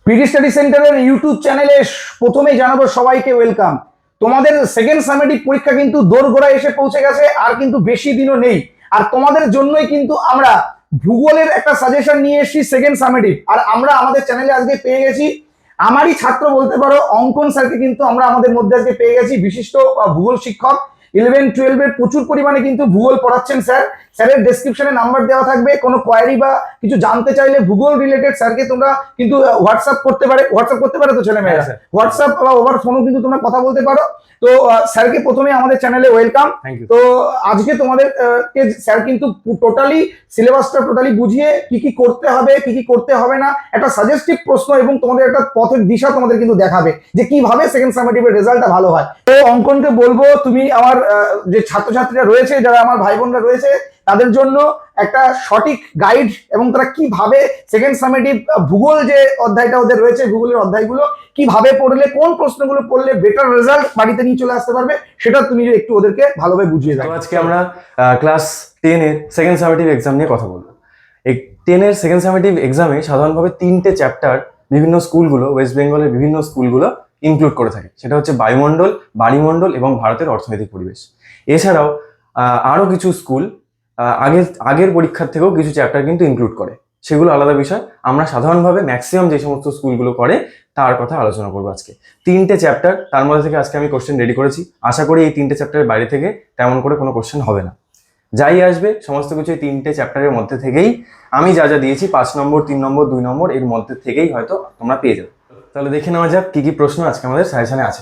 PD study সেন্টারের YouTube চ্যানেলে প্রথমেই জানাবো সবাইকে ওয়েলকাম। তোমাদের সেকেন্ড সামেটিক পরীক্ষা কিন্তু দোরগোড়ায় এসে পৌঁছে গেছে, আর কিন্তু বেশি দিনও নেই। আর তোমাদের জন্যই কিন্তু আমরা ভূগোলের একটা সাজেশন নিয়ে এসেছি সেকেন্ড সামেটিক। আর আমরা আমাদের চ্যানেলে আজকে পেয়ে গেছি আমারই ছাত্র বলতে পারো অঙ্কন স্যারকে, কিন্তু আমরা আমাদের মধ্যে আজকে পেয়ে গেছি বিশিষ্ট ভূগোল শিক্ষক। 11-12 এর প্রচুর পরিমাণে কিন্তু ভূগোল পড়াচ্ছেন স্যার। স্যারের ডেসক্রিপশনে নাম্বার দেওয়া থাকবে, কোনো কোয়ারি বা কিছু জানতে চাইলে ভূগোল রিলেটেড স্যারকে তোমরা কিন্তু হোয়াটসঅ্যাপ করতে পারে তো ছেলে মেয়েরা হোয়াটসঅ্যাপ বা ওভার ফোনও কিন্তু তোমরা কথা বলতে পারো। তো স্যারকে প্রথমে আমাদের চ্যানেলে ওয়েলকাম। তো আজকে তোমাদের স্যার কিন্তু টোটালি সিলেবাসটা টোটালি বুঝিয়ে কি কি করতে হবে কি কি করতে হবে না একটা সাজেস্টিভ প্রশ্ন এবং তোমাদের একটা পথের দিশা তোমাদের কিন্তু দেখাবে যে কিভাবে সেকেন্ড সামেটিভের রেজাল্টটা ভালো হয়। তো অঙ্কনকে বলবো, তুমি আমার যে ছাত্রছাত্রীরা রয়েছে, যারা আমার ভাই বোনরা রয়েছে, তাদের জন্য একটা সঠিক গাইড এবং তারা কিভাবে সেকেন্ড সামেটিভ ভূগোল যে অধ্যায়টা ওদের রয়েছে, ভূগোলের অধ্যায়গুলো কিভাবে পড়লে কোন প্রশ্নগুলো পড়লে বেটার রেজাল্ট বাড়িতে নিয়ে চলে আসতে পারবে, সেটা তুমি একটু ওদেরকে ভালোভাবে বুঝিয়ে দাও। আজকে আমরা ক্লাস 10 এর সেকেন্ড সামেটিভ এক্সাম নিয়ে কথা বলবো। এই 10 এর সেকেন্ড সামেটিভ এক্সামে সাধারণভাবে 3টে চ্যাপ্টার বিভিন্ন স্কুলগুলো, ওয়েস্ট বেঙ্গলের বিভিন্ন স্কুলগুলো ইনক্লুড করে থাকে। সেটা হচ্ছে বায়ুমণ্ডল, বাড়িমণ্ডল এবং ভারতের অর্থনৈতিক পরিবেশ। এছাড়াও আরো কিছু স্কুল আগের পরীক্ষার থেকেও কিছু চ্যাপ্টার কিন্তু ইনক্লুড করে, সেগুলো আলাদা বিষয়। আমরা সাধারণভাবে ম্যাক্সিমাম যে সমস্ত স্কুলগুলো করে তার কথা আলোচনা করবো আজকে। 3টে চ্যাপ্টার, তার মধ্যে থেকে আজকে আমি কোশ্চেন রেডি করেছি। আশা করি এই 3টে চ্যাপ্টারের বাইরে থেকে তেমন করে কোনো কোশ্চেন হবে না। যাই আসবে সমস্ত কিছু এই 3টে চ্যাপ্টারের মধ্যে থেকেই আমি যা যা দিয়েছি 5 নম্বর, 3 নম্বর, 2 নম্বর, এর মধ্যে থেকেই হয়তো তোমরা পেয়ে যাবে। তাহলে দেখে নেওয়া যাক কি কি প্রশ্ন আজকে আমাদের সাজেশনে আছে।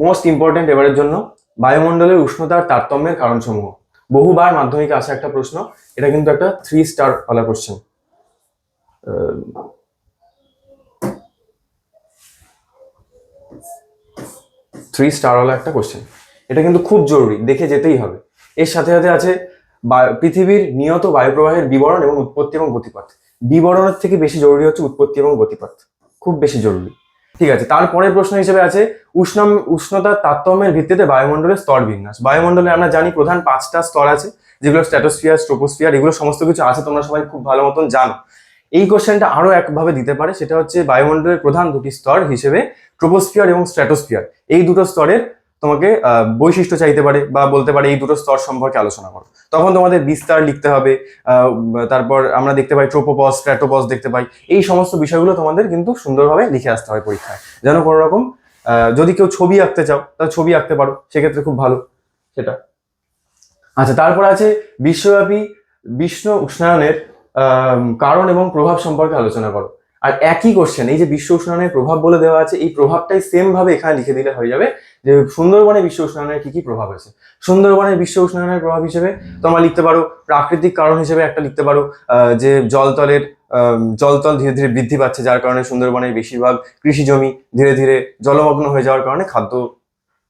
মোস্ট ইম্পর্টেন্ট এবারের জন্য, বায়ুমণ্ডলের উষ্ণতার তারতম্যের কারণসমূহ। বহুবার মাধ্যমিকে আসা একটা প্রশ্ন, এটা কিন্তু একটা 3 স্টার ওয়ালা কোশ্চেন। 3 স্টার ওয়ালা একটা কোশ্চেন, এটা কিন্তু খুব জরুরি, দেখে যেতেই হবে। এর সাথে সাথে আছে পৃথিবীর নিয়ত বায়ুপ্রবাহের বিবরণ এবং উৎপত্তি এবং গতিপথ। বিবরণের থেকে বেশি জরুরি হচ্ছে উৎপত্তি এবং গতিপথ, খুব বেশি জরুরি। ঠিক আছে, তারপরের প্রশ্ন হিসেবে আছে উষ্ণতার তারতম্যের ভিত্তিতে বায়ুমণ্ডলের স্তর বিন্যাস। বায়ুমণ্ডলে আমরা জানি প্রধান 5টা স্তর আছে, যেগুলো স্ট্র্যাটোস্ফিয়ার, ট্রোপোস্ফিয়ার, এগুলো সমস্ত কিছু আছে, তোমরা সবাই খুব ভালো মতন জানো। এই কোশ্চেনটা আরো একভাবে দিতে পারে, সেটা হচ্ছে বায়ুমণ্ডলের প্রধান 2টি স্তর হিসেবে ট্রোপোস্ফিয়ার এবং স্ট্র্যাটোস্ফিয়ার, এই দুটো স্তরের তোমাকে বৈশিষ্ট্য চাইতে পারে বা বলতে পারে এই দুটো স্তর সম্পর্কে আলোচনা করো। তখন তোমাদের বিস্তার লিখতে হবে। তারপর আমরা দেখতে পাই ট্রোপোপজ, স্ট্র্যাটোপজ দেখতে পাই। এই সমস্ত বিষয়গুলো তোমাদের কিন্তু সুন্দরভাবে লিখে আসতে হয় পরীক্ষায়, যেন কোনো রকম যদি কেউ ছবি আঁকতে চাও তাহলে ছবি আঁকতে পারো, সেক্ষেত্রে খুব ভালো সেটা। আচ্ছা, তারপর আছে বিশ্বব্যাপী বিশ্ব উষ্ণায়নের কারণ এবং প্রভাব সম্পর্কে আলোচনা করো। আর একই কোশ্চেন, এই যে বিশ্ব উষ্ণায়নের প্রভাব বলে দেওয়া আছে, এই প্রভাবটাই সেম ভাবে এখানে লিখে দিলে হয়ে যাবে যে সুন্দরবনে বিশ্ব উষ্ণায়নের কি কি প্রভাব আছে। সুন্দরবনের বিশ্ব উষ্ণায়নের প্রভাব হিসেবে তোমরা লিখতে পারো প্রাকৃতিক কারণ হিসেবে একটা লিখতে পারো, যে জলতল ধীরে ধীরে বৃদ্ধি পাচ্ছে, যার কারণে সুন্দরবনের বেশিরভাগ কৃষি জমি ধীরে ধীরে জলমগ্ন হয়ে যাওয়ার কারণে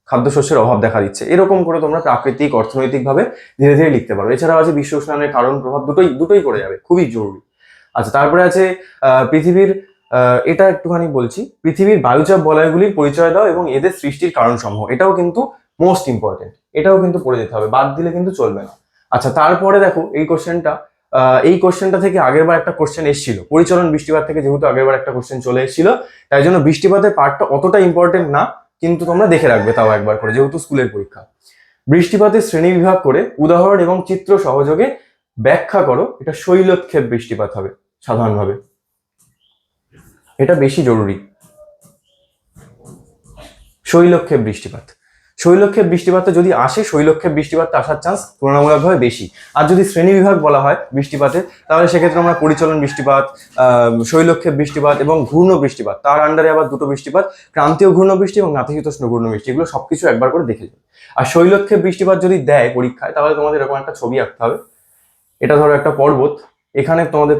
খাদ্যশস্যের অভাব দেখা দিচ্ছে। এরকম করে তোমরা প্রাকৃতিক, অর্থনৈতিকভাবে ধীরে ধীরে লিখতে পারো। এছাড়াও আছে বিশ্ব উষ্ণায়নের কারণ প্রভাব, দুটোই করে যাবে, খুবই জরুরি। আচ্ছা, তারপরে আছে পৃথিবীর, এটা একটুখানি বলছি, পৃথিবীর বায়ুচাপ বলয়গুলির পরিচয় দাও এবং এদের সৃষ্টির কারণ সমূহ। এটাও কিন্তু মোস্ট ইম্পর্টেন্ট, এটাও কিন্তু পড়ে যেতে হবে, বাদ দিলে কিন্তু চলবে না। আচ্ছা, তারপরে দেখো এই কোশ্চেনটা থেকে আগেরবার একটা কোশ্চেন এসেছিল পরিচলন বৃষ্টিপাত থেকে, যেহেতু আগেরবার একটা কোশ্চেন চলে এসেছিল, তাই জন্য বৃষ্টিপাতের পার্টটা অতটা ইম্পর্টেন্ট না, কিন্তু তোমরা দেখে রাখবে তাও একবার করে, যেহেতু স্কুলের পরীক্ষা। বৃষ্টিপাতের শ্রেণী বিভাগ করে উদাহরণ এবং চিত্র সহযোগে ব্যাখ্যা করো। এটা শৈলক্ষেপ বৃষ্টিপাত হবে সাধারণভাবে, এটা বেশি জরুরি। শৈলক্ষেপ বৃষ্টিপাতটা যদি আসে, শৈলক্ষেপ বৃষ্টিপাতটা আসার চান্স তুলনামূলকভাবে বেশি। আর যদি শ্রেণী বিভাগ বলা হয় বৃষ্টিপাতে, তাহলে সেক্ষেত্রে আমরা পরিচলন বৃষ্টিপাত, শৈলক্ষেপ বৃষ্টিপাত এবং ঘূর্ণ বৃষ্টিপাত, তার আন্ডারে আবার দুটো বৃষ্টিপাত, ক্রান্তীয় ঘূর্ণ বৃষ্টি এবং নাতিশীতোষ্ণ ঘূর্ণ বৃষ্টি, এগুলো সবকিছু একবার করে দেখে যাবে। আর শৈলক্ষেপ বৃষ্টিপাত যদি দেয় পরীক্ষায়, তাহলে তোমাদের এরকম একটা ছবি আঁকতে হবে। এটা ধরো একটা পর্বত, এখানে তোমাদের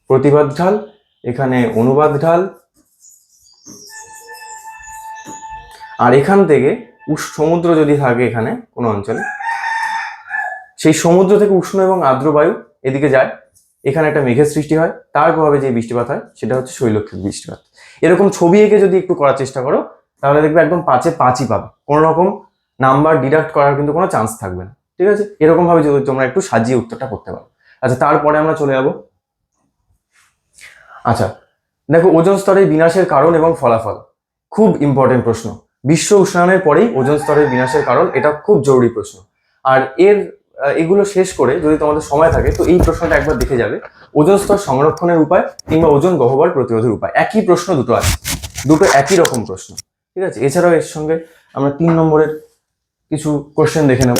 প্রতিবাদ ঢাল, এখানে অনুবাদ ঢাল, আর এখান থেকে সমুদ্র যদি থাকে এখানে কোনো অঞ্চলে, সেই সমুদ্র থেকে উষ্ণ এবং আর্দ্র বায়ু এদিকে যায়, এখানে একটা মেঘের সৃষ্টি হয়, তার প্রভাবে যে বৃষ্টিপাত হয় সেটা হচ্ছে শৈলক্ষেপ বৃষ্টিপাত। এরকম ছবি এঁকে যদি একটু করার চেষ্টা করো, তাহলে দেখবে একদম 5-এ 5ই পাবে, কোনো রকম নাম্বার ডিডাক্ট করার কিন্তু কোনো চান্স থাকবে না। ঠিক আছে, এরকম ভাবে যদি তোমরা একটু সাজিয়ে উত্তরটা করতে পারো। আচ্ছা, তারপরে আমরা চলে যাব। আচ্ছা দেখো, ওজোন স্তরের বিনাশের কারণ এবং ফলাফল, খুব ইম্পর্টেন্ট প্রশ্ন। বিশ্ব উষ্ণায়নের পরেই ওজোন স্তরের বিনাশের কারণ, এটা খুব জরুরি প্রশ্ন। আর এগুলো শেষ করে যদি তোমাদের সময় থাকে তো এই প্রশ্নটা একবার দেখে যাবে, ওজোন স্তর সংরক্ষণের উপায় কিংবা ওজোন গহ্বর প্রতিরোধের উপায়। একই প্রশ্ন দুটো আছে, দুটো একই রকম প্রশ্ন, ঠিক আছে। এছাড়াও এর সঙ্গে আমরা 3 নম্বরের কিছু কোশ্চেন দেখে নেব।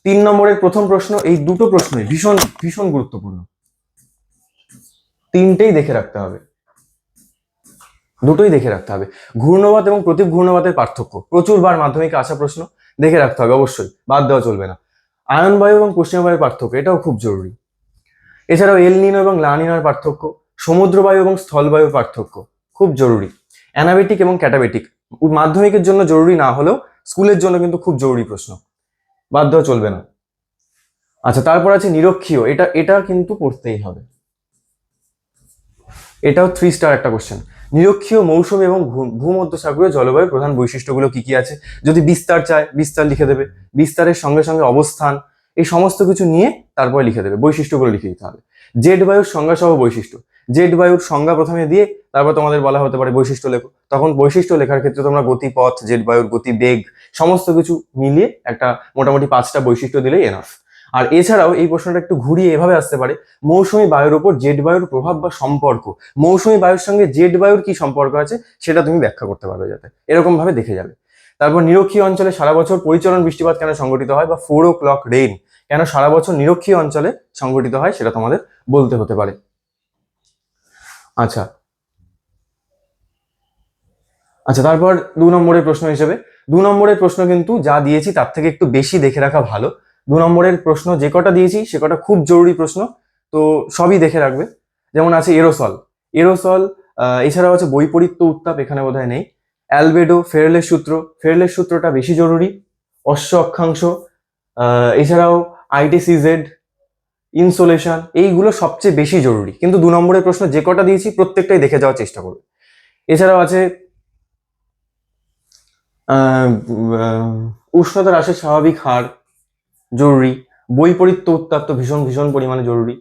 3 নম্বরের প্রথম প্রশ্ন, এই দুটো প্রশ্নই ভীষণ ভীষণ গুরুত্বপূর্ণ, তিনটেই দেখে রাখতে হবে, দুটোই দেখে রাখতে হবে। ঘূর্ণবাত এবং প্রতীপ ঘূর্ণবাতের পার্থক্য, প্রচুর বার মাধ্যমিকে আসা প্রশ্ন, দেখে রাখতে হবে অবশ্যই, বাদ দেওয়া চলবে না। আয়ন বায়ু এবং পশ্চিম বায়ুর পার্থক্য, এটাও খুব জরুরি। এছাড়াও এল নিনো এবং লা নিনোর পার্থক্য, সমুদ্র বায়ু এবং স্থল বায়ুর পার্থক্য, খুব জরুরি। অ্যানাবেটিক এবং ক্যাটাবেটিক, মাধ্যমিকের জন্য জরুরি না হলেও স্কুলের জন্য কিন্তু খুব জরুরি প্রশ্ন, বাদ দেওয়া চলবে না। আচ্ছা, তারপর আছে নিরক্ষীয়, এটা কিন্তু পড়তেই হবে, এটাও 3 স্টার একটা কোশ্চেন। নিরক্ষীয় মৌসুমী এবং ভূমধ্যসাগরীয় জলবায়ুর প্রধান বৈশিষ্ট্যগুলো কি কি আছে, যদি বিস্তার চায় বিস্তার লিখে দেবে, বিস্তারের সঙ্গে সঙ্গে অবস্থান, এই সমস্ত কিছু নিয়ে তারপরে লিখে দেবে, বৈশিষ্ট্যগুলো লিখে দিতে হবে। জেড বায়ুর সংজ্ঞা সহ বৈশিষ্ট্য, জেড বায়ুর সংজ্ঞা প্রথমে দিয়ে তারপর তোমাদের বলা হতে পারে বৈশিষ্ট্য লেখো, তখন বৈশিষ্ট্য লেখার ক্ষেত্রে তোমরা গতিপথ, জেড বায়ুর গতি, বেগ, সমস্ত কিছু মিলিয়ে একটা মোটামুটি 5টা বৈশিষ্ট্য দিলেই এনাফ। আর এছাড়াও এই প্রশ্নটা একটু ঘুরিয়ে এভাবে আসতে পারে, মৌসুমী বায়ুর উপর জেড বায়ুর প্রভাব বা সম্পর্ক, মৌসুমী বায়ুর সঙ্গে জেড বায়ুর কি সম্পর্ক আছে সেটা তুমি ব্যাখ্যা করতে পারবে, যাতে এরকম ভাবে দেখে যাবে। তারপর নিরক্ষীয় অঞ্চলে সারা বছর পরিচলন বৃষ্টিপাত কেন সংঘটিত হয়, বা 4 o'clock রেইন কেন সারা বছর নিরক্ষীয় অঞ্চলে সংঘটিত হয় সেটা তোমাদের বলতে হতে পারে। আচ্ছা আচ্ছা, তারপর 2 নম্বরের প্রশ্ন হিসেবে, 2 নম্বরের প্রশ্ন কিন্তু যা দিয়েছি তার থেকে একটু বেশি দেখে রাখা ভালো। 2 নম্বরের প্রশ্ন যে কটা দিয়েছি সে কটা খুব জরুরি প্রশ্ন, তো সবই দেখে রাখবে। যেমন আছে এরোসল, এরোসল, এছাড়াও আছে বৈপরীত্য উত্তাপ, এখানে বোধহয় নেই। অ্যালবেডো, ফেরেলের সূত্র, ফেরেলের সূত্রটা বেশি জরুরি। অশ্ব অক্ষাংশ, এছাড়াও আইটিসিজেড, ইনসোলেশন, এইগুলো সবচেয়ে বেশি জরুরি, কিন্তু 2 নম্বরের প্রশ্ন যে কটা দিয়েছি প্রত্যেকটাই দেখে যাওয়ার চেষ্টা করবে। এছাড়াও আছে উষ্ণতা হ্রাসের স্বাভাবিক হার, জরুরি। বৈপরীত্য উত্তাপ তো ভীষণ ভীষণ পরিমাণে জরুরি।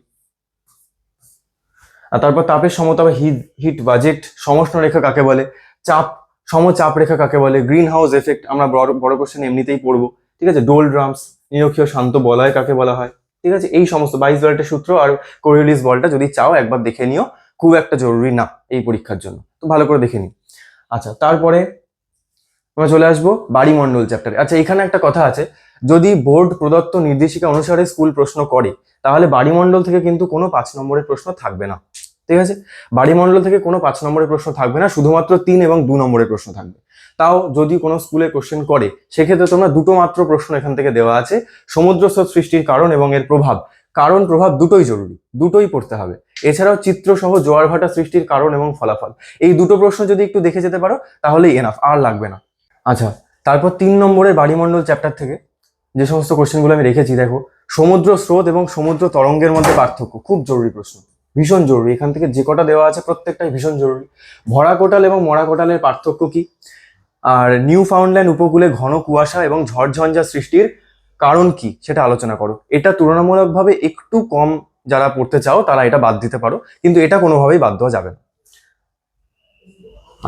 আর তারপর তাপের সমতা বা হিট বাজেট, সমষ্ণ রেখা কাকে বলে, চাপ, সমচাপ রেখা কাকে বলে, গ্রিন হাউস এফেক্ট আমরা বড় বড় কোশ্চেন এমনিতেই পড়বো, ঠিক আছে। ডোল ড্রামস, নিরক্ষীয় শান্ত বলয় কাকে বলা হয়, ঠিক আছে। এই সমস্ত 22 ভোল্টের সূত্র আর কোরিওলিস বলটা যদি চাও একবার দেখে নিও, খুব একটা জরুরি না এই পরীক্ষার জন্য, তো ভালো করে দেখে নিও। আচ্ছা, তারপরে আমরা চলে আসবো বাড়িমণ্ডল চ্যাপ্টারে। আচ্ছা, এখানে একটা কথা আছে, যদি বোর্ড প্রদত্ত নির্দেশিকা অনুসারে স্কুল প্রশ্ন করে তাহলে বাড়িমণ্ডল থেকে কিন্তু কোনো 5 নম্বরের প্রশ্ন থাকবে না, ঠিক আছে। বাড়িমণ্ডল থেকে কোনো 5 নম্বরের প্রশ্ন থাকবে না, শুধুমাত্র 3 এবং 2 নম্বরের প্রশ্ন থাকবে। তাও যদি কোনো স্কুলে কোশ্চেন করে সেক্ষেত্রে তোমরা দুটো মাত্র প্রশ্ন এখান থেকে দেওয়া আছে, সমুদ্র স্রোত সৃষ্টির কারণ এবং এর প্রভাব, কারণ প্রভাব দুটোই জরুরি, দুটোই পড়তে হবে। এছাড়াও চিত্র সহ জোয়ার ভাটা সৃষ্টির কারণ এবং ফলাফল, এই দুটো প্রশ্ন যদি একটু দেখে যেতে পারো তাহলেই এনাফ, আর লাগবে না। আচ্ছা, তারপর 3 নম্বরের বাড়িমণ্ডল চ্যাপ্টার থেকে যে সমস্ত কোশ্চেনগুলো আমি রেখেছি, দেখো সমুদ্র স্রোত এবং সমুদ্র তরঙ্গের মধ্যে পার্থক্য, খুব জরুরি প্রশ্ন, ভীষণ জরুরি। এখান থেকে যে কটা দেওয়া আছে প্রত্যেকটাই ভীষণ জরুরি। ভরা কোটাল এবং মরা কোটালের পার্থক্য কি, আর নিউ ফাউন্ডল্যান্ড উপকূলে ঘন কুয়াশা এবং ঝড়ঝঞ্ঝা সৃষ্টির কারণ কি সেটা আলোচনা করো। এটা তুলনামূলকভাবে একটু কম, যারা পড়তে চাও তারা এটা বাদ দিতে পারো, কিন্তু এটা কোনোভাবেই বাদ দেওয়া যাবে না।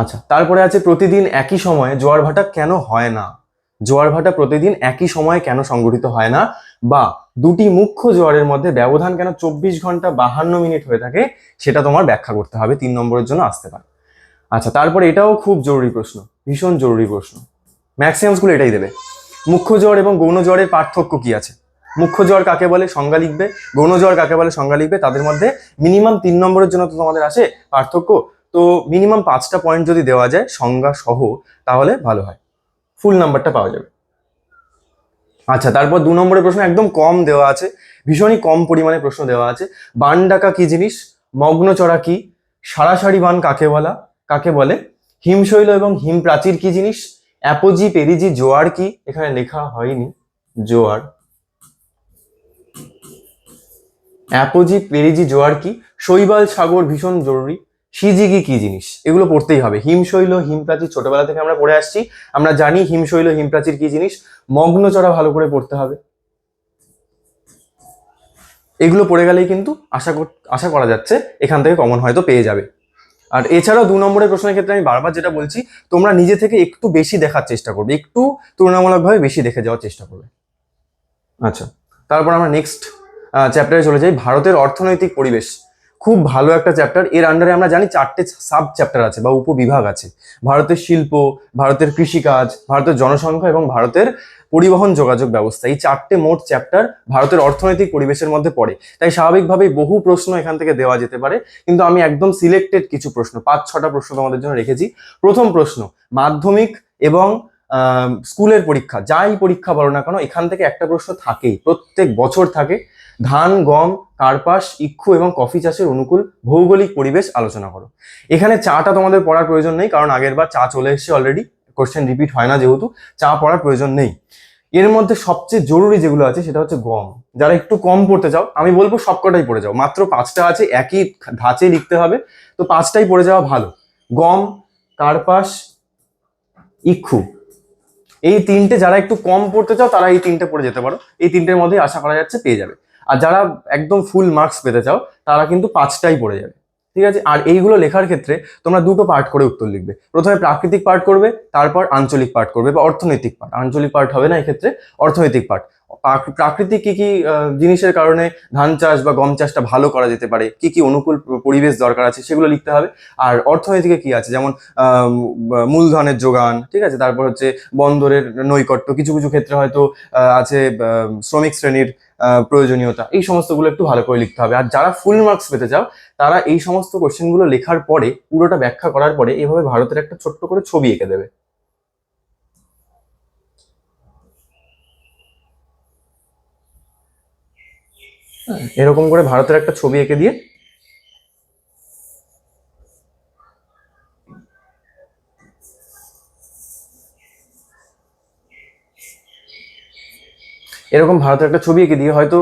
আচ্ছা, তারপরে আছে প্রতিদিন একই সময়ে জোয়ার ভাটা কেন হয় না, জোয়ার ভাটা প্রতিদিন একই সময়ে কেন সংঘটিত হয় না, বা দুটি মুখ্য জোয়ারের মধ্যে ব্যবধান কেন 24 ঘন্টা 52 মিনিট হয়ে থাকে, সেটা তোমার ব্যাখ্যা করতে হবে, 3 নম্বরের জন্য আসতে পারে। আচ্ছা, তারপরে এটাও খুব জরুরি প্রশ্ন, ভীষণ জরুরি প্রশ্ন, ম্যাক্সিমাম স্কুল এটাই দেবে। মুখ্য জোয়ার এবং গৌণ জোয়ারের পার্থক্য কি আছে, মুখ্য জোয়ার কাকে বলে সংজ্ঞা লিখবে, গৌণ জোয়ার কাকে বলে সংজ্ঞা লিখবে, তাদের মধ্যে মিনিমাম 3 নম্বরের জন্য তো তোমাদের আসে পার্থক্য, তো মিনিমাম 5টা পয়েন্ট যদি দেওয়া যায় সংজ্ঞা সহ তাহলে ভালো হয়, ফুল নাম্বারটা পাওয়া যাবে। আচ্ছা, তারপর 2 নম্বরের প্রশ্ন একদম কম দেওয়া আছে, ভীষণই কম পরিমাণে প্রশ্ন দেওয়া আছে। বান ডাকা কি জিনিস, মগ্নচড়া কি, সারাসারি বান কাকে বলে, হিমশৈল এবং হিম প্রাচীর কি জিনিস, অ্যাপোজি পেরিজি জোয়ার কি, এখানে লেখা হয়নি জোয়ার, অ্যাপোজি পেরিজি জোয়ার কি, শৈবাল সাগর ভীষণ জরুরি, সিজিগি কি জিনিস, এগুলো পড়তেই হবে। হিমশৈল হিমপ্রাচীর ছোটবেলা থেকে আমরা পড়ে আসছি, আমরা জানি হিমশৈল হিমপ্রাচীর কি জিনিস। মগ্নচড়া ভালো করে পড়তে হবে, এগুলো পড়ে গেলেই কিন্তু আশা করা যাচ্ছে এখান থেকে কমন হয়তো পেয়ে যাবে। আর এছাড়াও 2 নম্বরের প্রশ্নের ক্ষেত্রে আমি বারবার যেটা বলছি, তোমরা নিজে থেকে একটু বেশি দেখার চেষ্টা করবে, একটু তুলনামূলকভাবে বেশি দেখে যাওয়ার চেষ্টা করবে। আচ্ছা, তারপর আমরা নেক্সট চ্যাপ্টারে চলে যাই, ভারতের অর্থনৈতিক পরিবেশ। খুব ভালো একটা চ্যাপ্টার। এর আন্ডারে আমরা জানি 4টে সাব চ্যাপ্টার আছে বা উপবিভাগ আছে। ভারতের শিল্প, ভারতের কৃষিকাজ, ভারতের জনসংখ্যা এবং ভারতের পরিবহন যোগাযোগ ব্যবস্থা, এই 4টে মোট চ্যাপ্টার ভারতের অর্থনৈতিক পরিবেশের মধ্যে পড়ে। তাই স্বাভাবিকভাবেই বহু প্রশ্ন এখান থেকে দেওয়া যেতে পারে, কিন্তু আমি একদম সিলেক্টেড কিছু প্রশ্ন, 5-6টা প্রশ্ন তোমাদের জন্য রেখেছি। প্রথম প্রশ্ন, মাধ্যমিক এবং স্কুলের পরীক্ষা, যাই পরীক্ষা বলো না কেন, এখান থেকে একটা প্রশ্ন থাকেই, প্রত্যেক বছর থাকে। ধান, গম, কার্পাস, ইক্ষু এবং কফি চাষের অনুকূল ভৌগোলিক পরিবেশ আলোচনা করো। এখানে চাটা তোমাদের পড়ার প্রয়োজন নেই, কারণ আগের বার চা চলে এসেছে অলরেডি, কোশ্চেন রিপিট হয় না যেহেতু, চা পড়ার প্রয়োজন নেই। এর মধ্যে সবচেয়ে জরুরি যেগুলো আছে সেটা হচ্ছে গম। যারা একটু কম পড়তে চাও, আমি বলবো সবকটাই পড়ে যাও, মাত্র 5টা আছে, একই ধাঁচে লিখতে হবে, তো 5টাই পড়ে যাওয়া ভালো। গম, কার্পাস, ইক্ষু, এই 3টে যারা একটু কম পড়তে চাও তারা এই 3টে পড়ে যেতে পারো, এই 3টের মধ্যেই আশা করা যাচ্ছে পেয়ে যাবে। আর যারা একদম ফুল মার্কস পেতে চাও তারা কিন্তু 5টাই পড়ে যাবে, ঠিক আছে। আর এইগুলো লেখার ক্ষেত্রে তোমরা 2টো পার্ট করে উত্তর লিখবে, প্রথমে প্রাকৃতিক পার্ট করবে, তারপর আঞ্চলিক পার্ট করবে বা অর্থনৈতিক পার্ট। আঞ্চলিক পার্ট হবে না এক্ষেত্রে, অর্থনৈতিক পার্ট। প্রাকৃতিক কি কি জিনিসের কারণে ধান চাষ বা গম চাষটা ভালো করা যেতে পারে, কি কি অনুকূল পরিবেশ দরকার আছে সেগুলো লিখতে হবে। আর অর্থনীতিকে কি আছে, যেমন মূলধনের যোগান, ঠিক আছে, তারপর হচ্ছে বন্দরের নৈকট্য, কিছু কিছু ক্ষেত্রে হয়তো আছে শ্রমিক শ্রেণীর প্রয়োজনীয়তা, এই সমস্তগুলো একটু ভালো করে লিখতে হবে। আর যারা ফুল মার্কস পেতে চাও তারা এই সমস্ত কোশ্চেনগুলো লেখার পরে, পুরোটা ব্যাখ্যা করার পরে, এইভাবে ভারতের একটা ছোট্ট করে ছবি এঁকে দেবে। এরকম করে ভারতের একটা ছবি এঁকে দিয়ে এরকম ভারতের একটা ছবি এঁকে দিয়ে হয়তো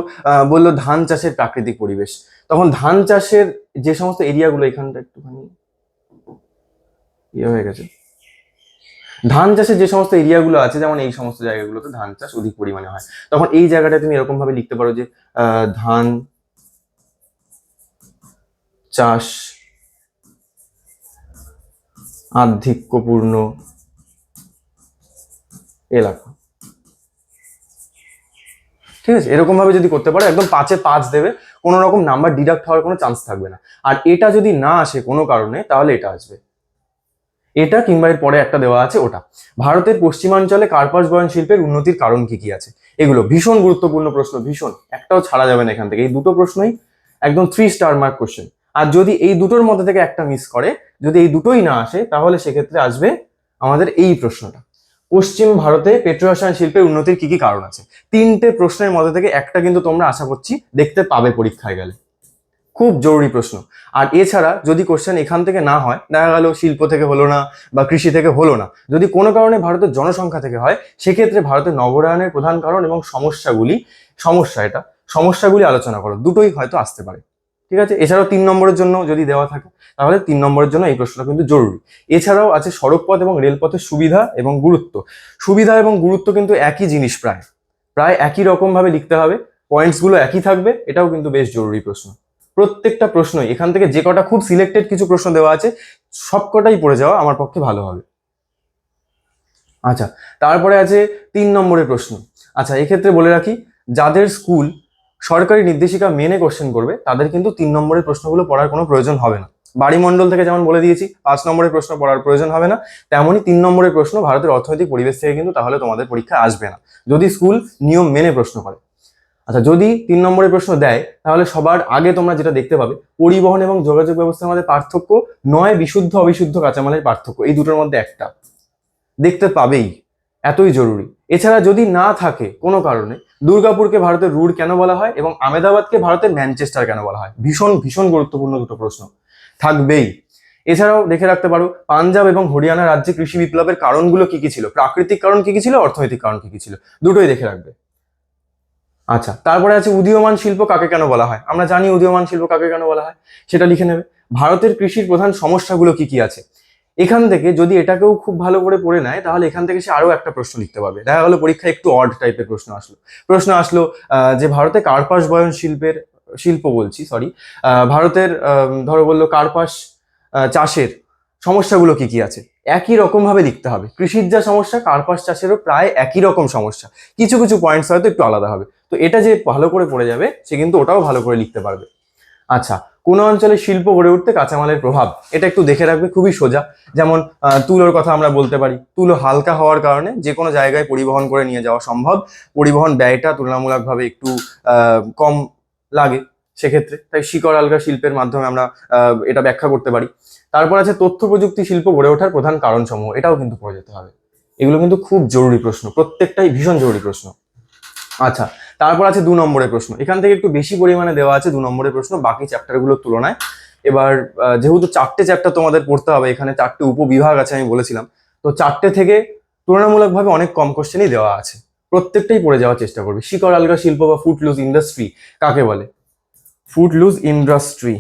বললো ধান চাষের প্রাকৃতিক পরিবেশ, তখন ধান চাষের যে সমস্ত এরিয়াগুলো, এখানটা একটুখানি ইয়ে হয়ে গেছে, ধান চাষের যে সমস্ত এরিয়াগুলো আছে, যেমন এই সমস্ত জায়গাগুলোতে ধান চাষ অধিক পরিমাণে হয়, তখন এই জায়গাটা তুমি এরকম ভাবে লিখতে পারো যে ধান চাষ আধিক্যপূর্ণ এলাকা, ঠিক আছে। এরকম ভাবে যদি করতে পারো, একদম 5-এ 5 দেবে, কোনো রকম নাম্বার ডিডাক্ট হওয়ার কোনো চান্স থাকবে না। আর এটা যদি না আসে কোনো কারণে, তাহলে এটা আসবে, এটা কিংবা এর পরে একটা দেওয়া আছে ওটা। ভারতের পশ্চিমাঞ্চলে কার্পাস বয়ন শিল্পের উন্নতির কারণ কি কি আছে, এগুলো ভীষণ গুরুত্বপূর্ণ প্রশ্ন, ভীষণ, একটাও ছাড়া যাবে না এখান থেকে। এই 2টো প্রশ্নই একদম 3 স্টার মার্ক কোশ্চেন। আর যদি এই 2টোর মধ্যে থেকে একটা মিস করে, যদি এই 2টোই না আসে, তাহলে সেক্ষেত্রে আসবে আমাদের এই প্রশ্নটা, পশ্চিম ভারতে পেট্রোরসায়ন শিল্পের উন্নতির কি কি কারণ আছে। 3টে প্রশ্নের মধ্যে থেকে একটা কিন্তু তোমরা আশা করছি দেখতে পাবে পরীক্ষায় গেলে, খুব জরুরি প্রশ্ন। আর এছাড়া যদি কোশ্চেন এখান থেকে না হয়, দেখা গেল শিল্প থেকে হলো না বা কৃষি থেকে হলো না, যদি কোনো কারণে ভারতের জনসংখ্যা থেকে হয়, সেক্ষেত্রে ভারতের নগরায়নের প্রধান কারণ এবং সমস্যাগুলি আলোচনা করো, দুটোই হয়তো আসতে পারে, ঠিক আছে। এছাড়াও 3 নম্বরের জন্য যদি দেওয়া থাকে, তাহলে 3 নম্বরের জন্য এই প্রশ্নটা কিন্তু জরুরি। এছাড়াও আছে সড়কপথ এবং রেলপথের সুবিধা এবং গুরুত্ব। সুবিধা এবং গুরুত্ব কিন্তু একই জিনিস, প্রায় প্রায় একই রকম ভাবে লিখতে হবে, পয়েন্টসগুলো একই থাকবে, এটাও কিন্তু বেশ জরুরি প্রশ্ন। প্রত্যেকটা প্রশ্নই এখান থেকে, যে কটা খুব সিলেক্টেড কিছু প্রশ্ন দেওয়া আছে, সবকটাই পড়ে যাওয়া আমার পক্ষে ভালো হবে। আচ্ছা, তারপরে আছে 3 নম্বরের প্রশ্ন। আচ্ছা, এক্ষেত্রে বলে রাখি, যাদের স্কুল সরকারি নির্দেশিকা মেনে কোশ্চেন করবে, তাদের কিন্তু 3 নম্বরের প্রশ্নগুলো পড়ার কোনো প্রয়োজন হবে না। বাড়িমণ্ডল থেকে যেমন বলে দিয়েছি 5 নম্বরের প্রশ্ন পড়ার প্রয়োজন হবে না, তেমনই 3 নম্বরের প্রশ্ন ভারতের অর্থনৈতিক পরিবেশ থেকে কিন্তু তাহলে তোমাদের পরীক্ষায় আসবে না, যদি স্কুল নিয়ম মেনে প্রশ্ন করে। আচ্ছা, যদি 3 নম্বরের প্রশ্ন দেয়, তাহলে সবার আগে তোমরা যেটা দেখতে পাবে, পরিবহন এবং যোগাযোগ ব্যবস্থার মধ্যে পার্থক্য নয়, বিশুদ্ধ অবিশুদ্ধ কাঁচামালের পার্থক্য, এই দুটোর মধ্যে একটা দেখতে পাবেই, এতই জরুরি। এছাড়া যদি না থাকে কোনো কারণে, দুর্গাপুরকে ভারতের রুড় কেন বলা হয় এবং আহমেদাবাদকে ভারতের ম্যানচেস্টার কেন বলা হয়, ভীষণ ভীষণ গুরুত্বপূর্ণ দুটো প্রশ্ন থাকবেই। এছাড়াও দেখে রাখতে পারো, পাঞ্জাব এবং হরিয়ানা রাজ্যে কৃষি বিপ্লবের কারণগুলো কি কি ছিল, প্রাকৃতিক কারণ কি কি ছিল, অর্থনৈতিক কারণ কি কি ছিল, দুটোই দেখে রাখবে। আচ্ছা, তারপরে আছে উদীয়মান শিল্প কাকে কেন বলা হয়, আমরা জানি উদীয়মান শিল্প কাকে কেন বলা হয়, সেটা লিখে নেবে। ভারতের কৃষির প্রধান সমস্যাগুলো কি কি আছে, এখান থেকে যদি এটাকেও খুব ভালো করে পড়ে নেয়, তাহলে এখান থেকে সে আরো একটা প্রশ্ন লিখতে পারবে। দেখা গেলো পরীক্ষায় একটু অড টাইপের প্রশ্ন আসলো যে ভারতে কার্পাস বয়ন শিল্পের শিল্প বলছি, সরি, ভারতের ধরো বললো কার্পাস চাষের সমস্যাগুলো কি কি আছে, একই রকম ভাবে লিখতে হবে। কৃষির যা সমস্যা, কার্পাস চাষেরও প্রায় একই রকম সমস্যা, কিছু কিছু পয়েন্টস হয়তো একটু আলাদা হবে। তো এটা যে ভালো করে পড়ে যাবে সে কিন্তু ওটাও ভালো করে লিখতে পারবে। আচ্ছা, কোন অঞ্চলে শিল্প গড়ে উঠতে কাঁচামালের প্রভাব, এটা একটু দেখে রাখবে, খুবই সোজা। যেমন তুলোর কথা আমরা বলতে পারি, তুলো হালকা হওয়ার কারণে যে কোনো জায়গায় পরিবহন করে নিয়ে যাওয়া সম্ভব, পরিবহন ব্যয়টা তুলনামূলকভাবে একটু কম লাগে সেক্ষেত্রে, তাই শিকড় আলগা শিল্পের মাধ্যমে আমরা এটা ব্যাখ্যা করতে পারি। তারপর আছে তথ্য প্রযুক্তি শিল্প গড়ে ওঠার প্রধান কারণসমূহ, এটাও কিন্তু পড়ে যেতে হবে। এগুলো কিন্তু খুব জরুরি প্রশ্ন, প্রত্যেকটাই ভীষণ জরুরি প্রশ্ন। আচ্ছা, তারপর আছে 2 নম্বরের প্রশ্ন, এখান থেকে একটু বেশি পরিমাণে দেওয়া আছে 2 নম্বরের প্রশ্ন বাকি চ্যাপ্টারগুলোর তুলনায়। এবার যেহেতু 4টে চ্যাপ্টার তোমাদের পড়তে হবে, এখানে 4টে উপবিভাগ আছে আমি বলেছিলাম, তো 4টে থেকে তুলনামূলকভাবে অনেক কম কোশ্চেনই দেওয়া আছে, প্রত্যেকটাই পড়ে যাওয়ার চেষ্টা করবে। শিকড় আলগা শিল্প বা ফুটলুজ ইন্ডাস্ট্রি কাকে বলে? ফুটলুজ ইন্ডাস্ট্রি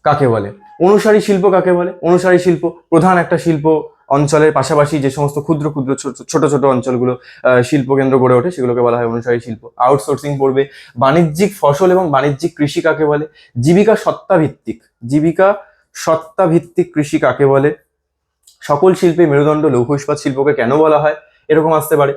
কাকে বলে? অনুসারী শিল্প কাকে বলে? অনুসারী শিল্প প্রধান একটা শিল্প অঞ্চলের পাশাপাশি যে সমস্ত ক্ষুদ্র ক্ষুদ্র ছোট ছোট অঞ্চলগুলো শিল্প কেন্দ্র গড়ে ওঠে সেগুলোকে বলা হয় অনুসারী শিল্প। আউটসোর্সিং পড়বে। বাণিজ্যিক ফসল এবং বাণিজ্যিক কৃষি কাকে বলে? জীবিকা সত্তা ভিত্তিক, জীবিকা সত্তা ভিত্তিক কৃষি কাকে বলে? সকল শিল্পে মেরুদণ্ড লৌহ ইস্পাত শিল্পকে কেন বলা হয়? এরকম আসতে পারে।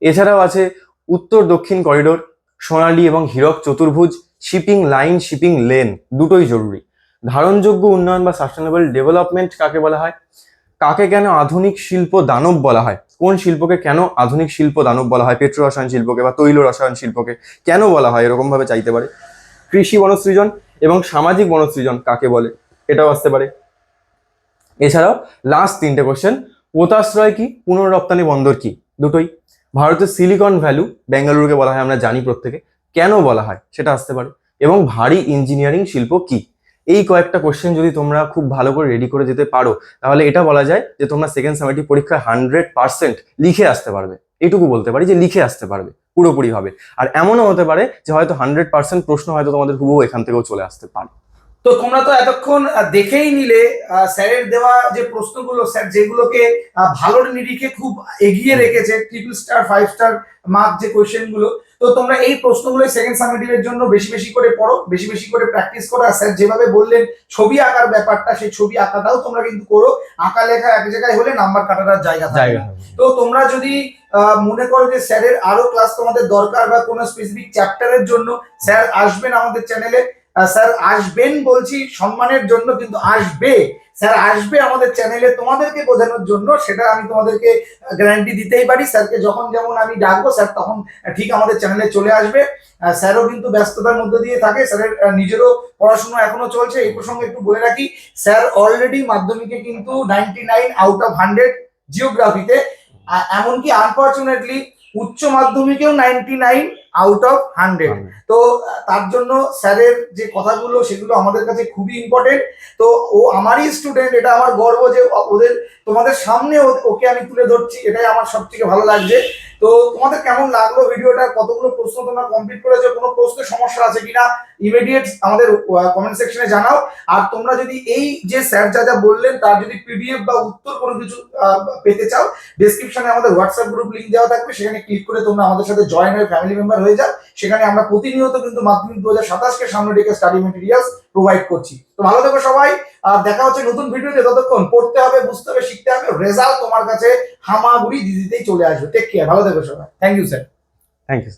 এছাড়াও আছে উত্তর দক্ষিণ করিডোর, সোনালী এবং হীরক চতুর্ভুজ, শিপিং লাইন, শিপিং লেন, দুটোই জরুরি। ধারণযোগ্য উন্নয়ন বা সাস্টেনেবল ডেভেলপমেন্ট কাকে বলা হয়? কাকে কেন আধুনিক শিল্প দানব বলা হয়? কোন শিল্পকে কেন আধুনিক শিল্প দানব বলা হয়? পেট্রো রসায়ন শিল্পকে বা তৈল রসায়ন শিল্পকে কেন বলা হয়, এরকম ভাবে চাইতে পারে। কৃষি বনসৃজন এবং সামাজিক বনসৃজন কাকে বলে, এটাও আসতে পারে। এছাড়াও লাস্ট 3টে কোশ্চেন, পোতাশ্রয় কি, পুনর্রপ্তানি বন্দর কি, দুটোই। ভারতের সিলিকন ভ্যালু বেঙ্গালুরুকে বলা হয় আমরা জানি প্রত্যেকে, কেন বলা হয় সেটা আসতে পারে। এবং ভারী ইঞ্জিনিয়ারিং শিল্প কি? এই কয়েকটা কোশ্চেন যদি তোমরা খুব ভালো করে রেডি করে যেতে পারো, তাহলে এটা বলা যায় যে তোমরা সেকেন্ড সামেটিভ পরীক্ষায় 100% লিখে আসতে পারবে। এটুকু বলতে পারি যে লিখে আসতে পারবে পুরোপুরি ভাবে। আর এমনও হতে পারে যে হয়তো 100% প্রশ্ন হয়তো তোমাদের হুবহু এখান থেকেও চলে আসতে পারে। তো তোমরা তো এতক্ষণ দেখেই নিলে স্যারের দেওয়া যে প্রশ্নগুলো, স্যার যেগুলোকে ভালোর নিরিখে খুব এগিয়ে রেখেছে, 3 স্টার 5 স্টার মার্ক যে কোয়েশ্চেন গুলো, তো তোমরা এই প্রশ্নগুলো সেকেন্ড সামেটিভের জন্য বেশি বেশি করে পড়ো, বেশি বেশি করে প্র্যাকটিস করো। আর স্যার যেভাবে বললেন ছবি আঁকার ব্যাপারটা, সেই ছবি আঁকাটাও তোমরা কিন্তু করো। আঁকা লেখা এক জায়গায় হলে নাম্বার কাটার জায়গা থাকে না। তো তোমরা যদি মনে করো যে স্যারের আরো ক্লাস তোমাদের দরকার বা কোনো স্পেসিফিক চ্যাপ্টারের জন্য স্যার আসবেন আমাদের চ্যানেলে, স্যার আসবেন বলছি সম্মানের জন্য, কিন্তু আসবে, স্যার আসবে আমাদের চ্যানেলে তোমাদেরকে বোঝানোর জন্য, সেটা আমি তোমাদেরকে গ্যারান্টি দিতেই পারি। স্যারকে যখন যেমন আমি ডাকবো স্যার তখন ঠিক আমাদের চ্যানেলে চলে আসবে। স্যারও কিন্তু ব্যস্ততার মধ্যে দিয়ে থাকে, স্যারের নিজেরও পড়াশোনা এখনো চলছে। এই প্রসঙ্গে একটু বলে রাখি, স্যার অলরেডি মাধ্যমিকে কিন্তু 99/100 জিওগ্রাফিতে, এমনকি আনফরচুনেটলি উচ্চ মাধ্যমিকেও 99/100। তো তার জন্য স্যারের যে কথাগুলো সেগুলো আমাদের কাছে খুবই ইম্পর্টেন্ট। তো ও আমারই স্টুডেন্ট, এটা আমার গর্ব যে ওদের তোমাদের সামনে ওকে আমি তুলে ধরছি, এটাই আমার সব থেকে ভালো লাগছে। তো তোমাদের কেমন লাগলো ভিডিওটা, কতগুলো প্রশ্ন তোমরা কমপ্লিট করেছো, কোনো প্রশ্নের সমস্যা আছে কিনা ইমিডিয়েট আমাদের কমেন্ট সেকশনে জানাও। আর তোমরা যদি এই যে স্যার যা যা বললেন তার যদি পিডিএফ বা উত্তর কোনো কিছু পেতে চাও, ডেসক্রিপশনে আমাদের হোয়াটসঅ্যাপ গ্রুপ লিংক দেওয়া থাকবে, সেখানে ক্লিক করে তোমরা আমাদের সাথে জয়েন হয়ে ফ্যামিলি মেম্বার হয়ে যাও। সেখানে আমরা প্রতিনিয়ত কিন্তু মাধ্যমিক 2027 কে সামনে রেখে স্টাডি মেটেরিয়ালস প্রোভাইড করছি। তো ভালো থেকো সবাই, আর দেখা হচ্ছে নতুন ভিডিওতে। ততক্ষণ পড়তে হবে, বুঝতে হবে, শিখতে হবে, রেজাল্ট তোমার কাছে হামাগুড়ি দিতেই চলে আসবে। টেক কেয়ার, ভালো থেকো সবাই। Thank you sir. Thank you.